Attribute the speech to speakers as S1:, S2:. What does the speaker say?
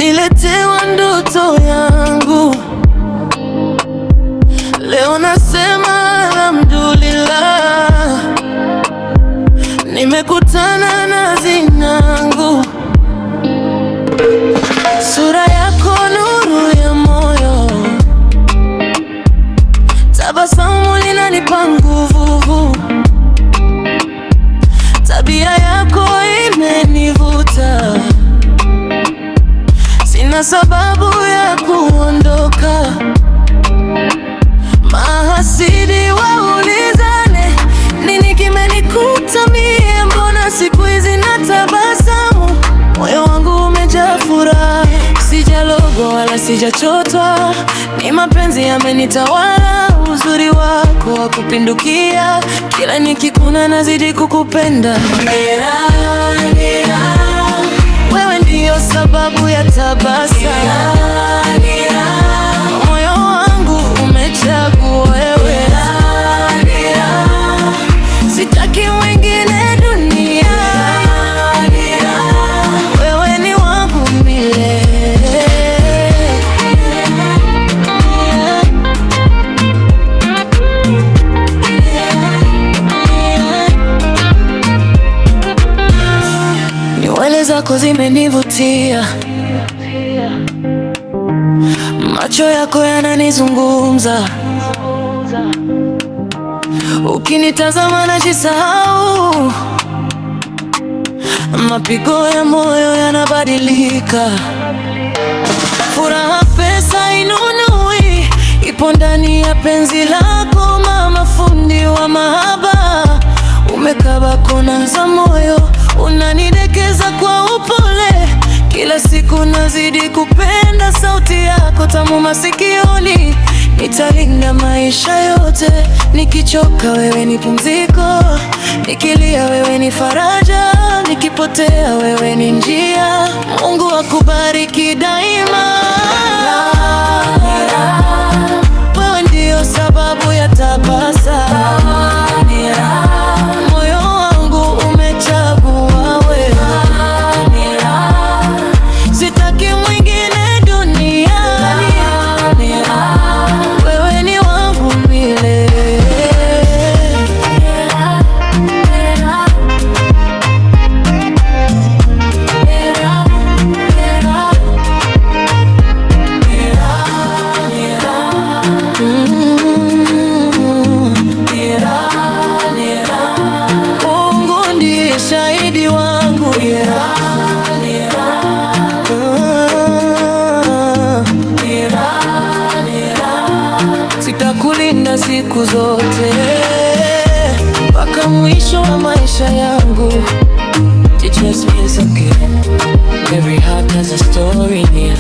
S1: niletewa ndoto yangu. Leo nasema alhamdulillah, nimekutana na zinangu. Sura yako nuru ya moyo, tabasamu linanipa nguvu, tabia yako imenivuta, sina sababu ya kuondoka. Mahasidi waulizane, nini kimenikuta mie, mbona siku hizi natabasamu? Moyo wangu umejaa furaha, sijalogwa wala sijachotwa, ni mapenzi yamenitawala. Uzuri wako wa kupindukia, kila nikikuna nazidi kukupenda. Wewe ndiyo sababu ya tabasamu, moyo wangu umechagua wewe. Sitaki wengine dunia, wewe ni wangu milele. Nywele zako zimenivutia, macho yako yananizungumza, ukinitazama najisahau, mapigo ya moyo yanabadilika. Furaha pesa inunui, ipo ndani ya penzi lako mama, fundi wa mahaba. Umekaba kona za moyo, unanidekeza kwa upole, kila siku nazidi kupenda sauti yako tamu masikioni. Nitalinda maisha yote, nikichoka wewe ni pumziko, nikilia wewe ni faraja, nikipotea wewe ni njia. Mungu akubariki daima, wewe ndiyo sababu ya tabasamu, moyo wangu umechagua wewe. Sitaki mwingine duniani, wewe ni wangu milele. Mungu ndiye shahidi wangu, sitakulinda siku zote mpaka mwisho wa maisha yangu. It just feels so good. Every heart has a story here.